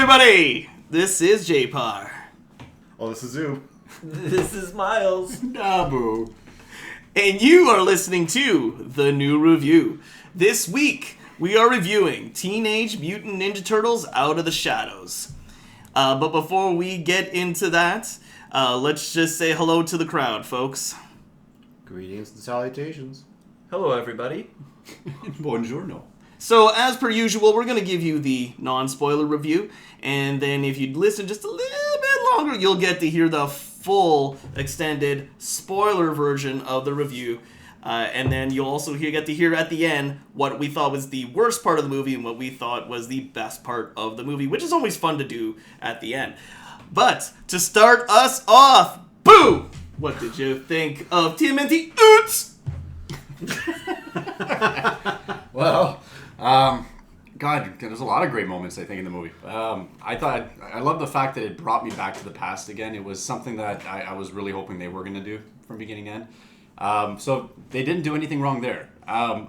everybody! This is Jpar. Oh, this is Zub. This is Myles. Da Boo. And you are listening to The New Review. This week, we are reviewing Teenage Mutant Ninja Turtles Out of the Shadows. But before we get into that, let's just say hello to the crowd, folks. Greetings and salutations. Hello, everybody. Buongiorno. So, as per usual, we're going to give you the non-spoiler review, and then if you listen just a little bit longer, you'll get to hear the full, extended, spoiler version of the review. And then you'll also get to hear at the end what we thought was the worst part of the movie and what we thought was the best part of the movie, which is always fun to do at the end. But, to start us off, Boo! What did you think of TMNT Oots? Well, God, there's a lot of great moments, I think, in the movie. I love the fact that it brought me back to the past again. It was something that I was really hoping they were going to do from beginning to end. So they didn't do anything wrong there. I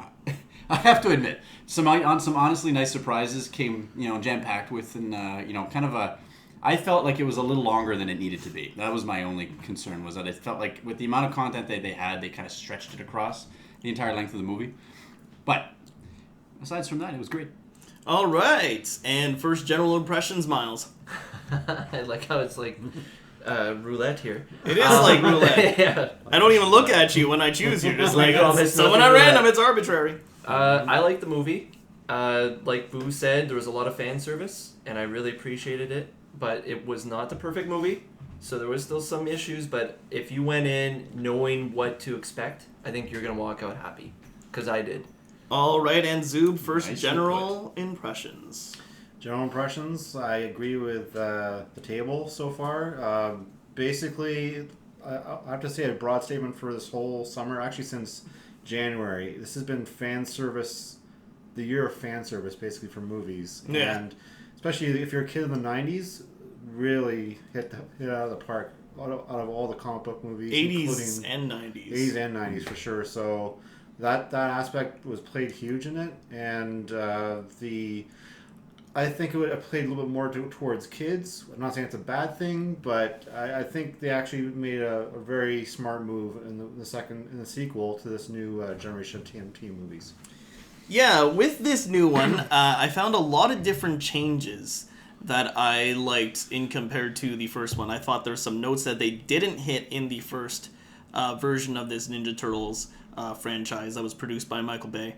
have to admit, some honestly nice surprises came, jam-packed with, and kind of a. I felt like it was a little longer than it needed to be. That was my only concern, was that it felt like with the amount of content that they had, they kind of stretched it across the entire length of the movie. But aside from that, it was great. All right, and first general impressions, Myles. I like how it's like roulette here. It is like roulette. Yeah. I don't even look at you when I choose. You're just like, It's so when nothing I random, roulette. it's arbitrary. I like the movie. Like Boo said, there was a lot of fan service, and I really appreciated it. But it was not the perfect movie, so there was still some issues. But if you went in knowing what to expect, I think you're going to walk out happy, because I did. All right, and Zub, first Nice general impressions. General impressions, I agree with the table so far. Basically, I have to say a broad statement for this whole summer, actually since January. This has been fan service, the year of fan service, basically, for movies. Yeah. And especially if you're a kid in the 90s, really hit out of the park out of all the comic book movies. 80s and 90s. 80s and 90s for sure. So that aspect was played huge in it, and I think it played a little bit more towards kids. I'm not saying it's a bad thing, but I think they actually made a very smart move in the sequel to this new generation of TMT movies. Yeah, with this new one, I found a lot of different changes that I liked in compared to the first one. I thought there were some notes that they didn't hit in the first version of this Ninja Turtles franchise that was produced by Michael Bay.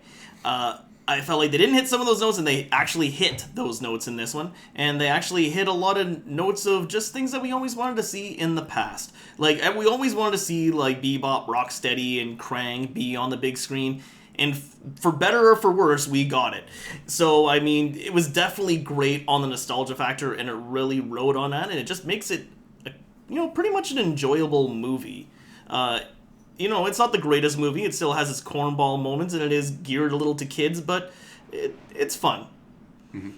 I felt like they didn't hit some of those notes, and they actually hit those notes in this one. And they actually hit a lot of notes of just things that we always wanted to see in the past. Like, we always wanted to see, like, Bebop, Rocksteady, and Krang be on the big screen. And for better or for worse, we got it. So, I mean, it was definitely great on the nostalgia factor, and it really rode on that, and it just makes it, pretty much an enjoyable movie. It's not the greatest movie. It still has its cornball moments, and it is geared a little to kids, but it's fun. Mm-hmm.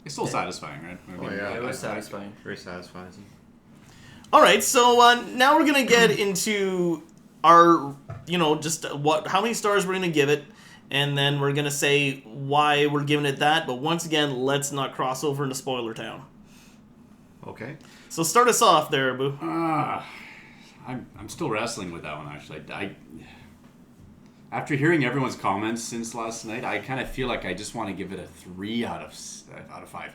It's still satisfying, right? I mean, yeah, It was satisfying. Very satisfying. All right, so now we're going to get into our, how many stars we're going to give it, and then we're going to say why we're giving it that, but once again, let's not cross over into spoiler town. Okay. So start us off there, Boo. I'm still wrestling with that one, actually. After hearing everyone's comments since last night, I kind of feel like I just want to give it a 3 out of 5.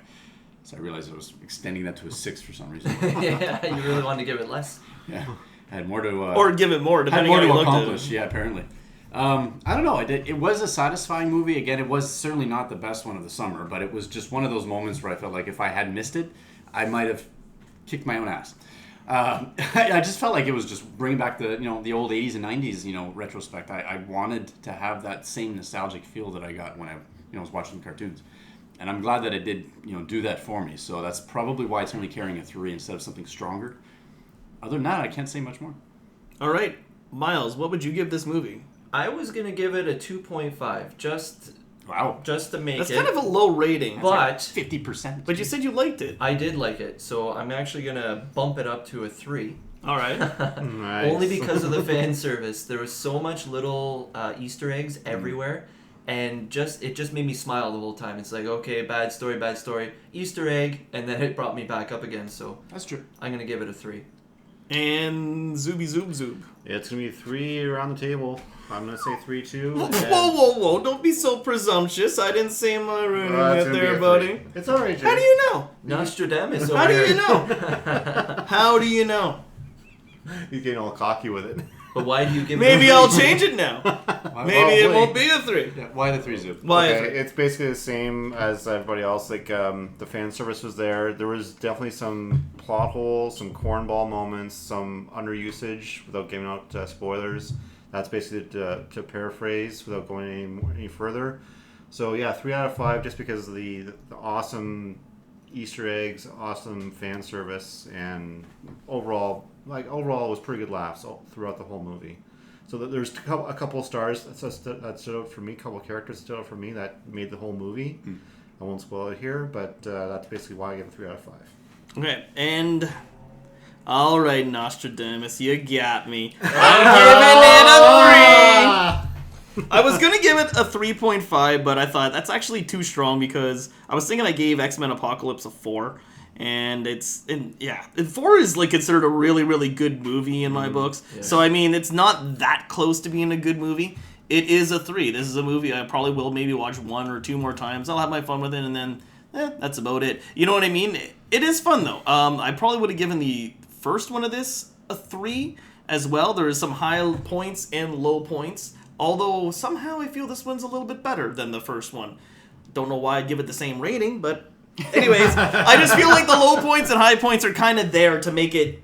So I realized I was extending that to a 6 for some reason. Yeah, you really wanted to give it less. Yeah, I had more to... or give it more, depending on how you looked at it. Yeah, apparently. I don't know. It was a satisfying movie. Again, it was certainly not the best one of the summer, but it was just one of those moments where I felt like if I had missed it, I might have kicked my own ass. I just felt like it was just bringing back the the old 80s and 90s retrospect. I wanted to have that same nostalgic feel that I got when I was watching the cartoons, and I'm glad that it did do that for me. So that's probably why it's only carrying a 3 instead of something stronger. Other than that, I can't say much more. All right, Myles, what would you give this movie? I was going to give it a 2.5, just to make That's it. kind of a low rating. But 50%. But you said you liked it. I did like it, so I'm actually going to bump it up to a 3. All right. Nice. Only because of the fan service. There was so much little Easter eggs everywhere, and it just made me smile the whole time. It's like, okay, bad story, Easter egg, and then it brought me back up again. So That's true. I'm gonna give it a 3. And Zooby Zoob. It's gonna be 3 around the table. I'm gonna say 3 too. Whoa! Don't be so presumptuous. I didn't say my ruining it there, buddy. It's alright, Jay. How do you know? Nostradamus. How do you know? How do you know? He's getting all cocky with it. But why do you give? Maybe I'll change it now. Maybe it wait. won't be a 3. Yeah, why the 3 Zoop? Why a Okay, 3? it's basically the same as everybody else. Like the fan service was there. There was definitely some plot holes, some cornball moments, some underusage without giving out spoilers. That's basically to paraphrase without going any further. So yeah, 3 out of 5 just because of the awesome Easter eggs, awesome fan service, and overall it was pretty good laughs throughout the whole movie. So there's a couple of stars that stood out for me, a couple of characters stood out for me that made the whole movie. I won't spoil it here, but that's basically why I give it 3 out of 5. Okay, and all right, Nostradamus, you got me. I'm giving it a 3. I was gonna give it a 3.5, but I thought that's actually too strong because I was thinking I gave X-Men Apocalypse a 4, and 4 is like considered a really, really good movie in my books. Yeah. So I mean, it's not that close to being a good movie. It is a 3. This is a movie I probably will maybe watch 1 or 2 more times. I'll have my fun with it, and then that's about it. You know what I mean? It is fun though. I probably would have given the first one of this a 3 as well. There is some high points and low points. Although, somehow I feel this one's a little bit better than the first one. Don't know why I'd give it the same rating, but anyways, I just feel like the low points and high points are kind of there to make it,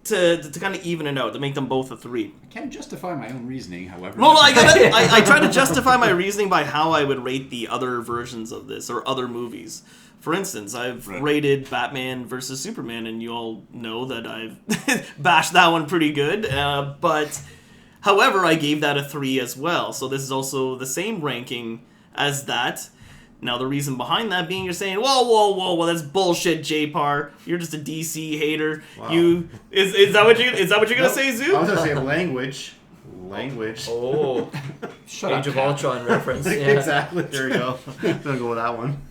to kind of even it out, to make them both a 3. I can't justify my own reasoning, however. Well, I try to justify my reasoning by how I would rate the other versions of this, or other movies. For instance, I've rated Batman versus Superman, and you all know that I've bashed that one pretty good, but... However, I gave that a 3 as well, so this is also the same ranking as that. Now, the reason behind that being you're saying, whoa, that's bullshit, Jpar. You're just a DC hater. Wow. Is that what you're gonna say, Zoo? I was gonna say language. Oh, Shut Age up, of Ultron reference. Yeah. Exactly. There you go. I'm gonna go with that one.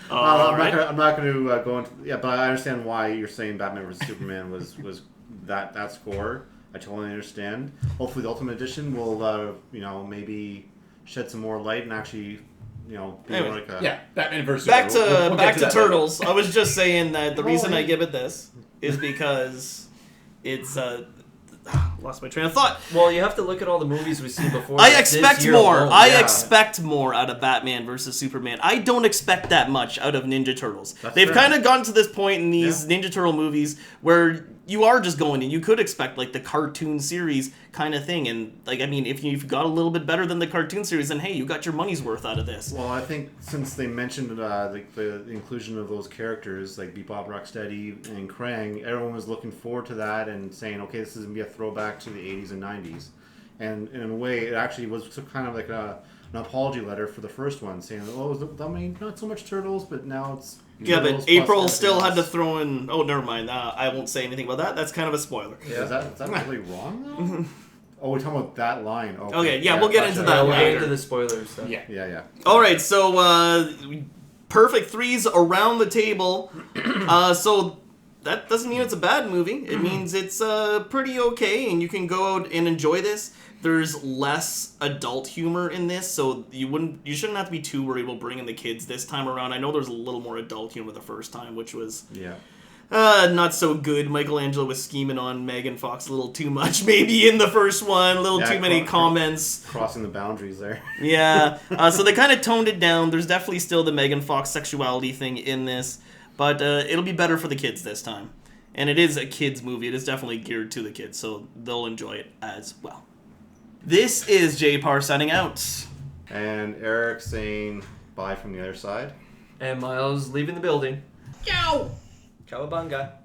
I'm not going to go into. Yeah, but I understand why you're saying Batman vs Superman was that score. I totally understand. Hopefully, the Ultimate Edition will maybe shed some more light and actually be Anyway, like a Batman versus Back to we'll back get to that Turtles. I was just saying that the reason I Rolling. give it this is because it's lost my train of thought. Well, you have to look at all the movies we've seen before. I this expect year more. alone. I Yeah. expect more out of Batman versus Superman. I don't expect that much out of Ninja Turtles. That's They've fair. kind of gotten to this point in these Ninja Turtle movies where you are just going and you could expect like the cartoon series kind of thing. And like, I mean, if you've got a little bit better than the cartoon series, then hey, you got your money's worth out of this. Well, I think since they mentioned the inclusion of those characters like Bebop, Rocksteady, and Krang, everyone was looking forward to that and saying, okay, this is going to be a throwback to the 80s and 90s. And in a way, it actually was kind of like an apology letter for the first one, saying, not so much Turtles, but now it's... Yeah, Turtles but plus April everything still had to else. throw in... Oh, never mind. I won't say anything about that. That's kind of a spoiler. Yeah. Is that really wrong, though? Oh, we're talking about that line. Okay, yeah, we'll get gotcha. into that We'll get later. into the spoilers stuff. Yeah. Yeah. All right, so perfect 3s around the table. So that doesn't mean it's a bad movie. It means it's pretty okay, and you can go out and enjoy this. There's less adult humor in this, so you shouldn't have to be too worried about bringing the kids this time around. I know there's a little more adult humor the first time, which was not so good. Michelangelo was scheming on Megan Fox a little too much, maybe in the first one. A little too many comments. Crossing the boundaries there. Yeah, so they kind of toned it down. There's definitely still the Megan Fox sexuality thing in this, but it'll be better for the kids this time. And it is a kids movie. It is definitely geared to the kids, so they'll enjoy it as well. This is Jpar signing out. And Eric saying bye from the other side. And Myles leaving the building. Ciao! Cowabunga.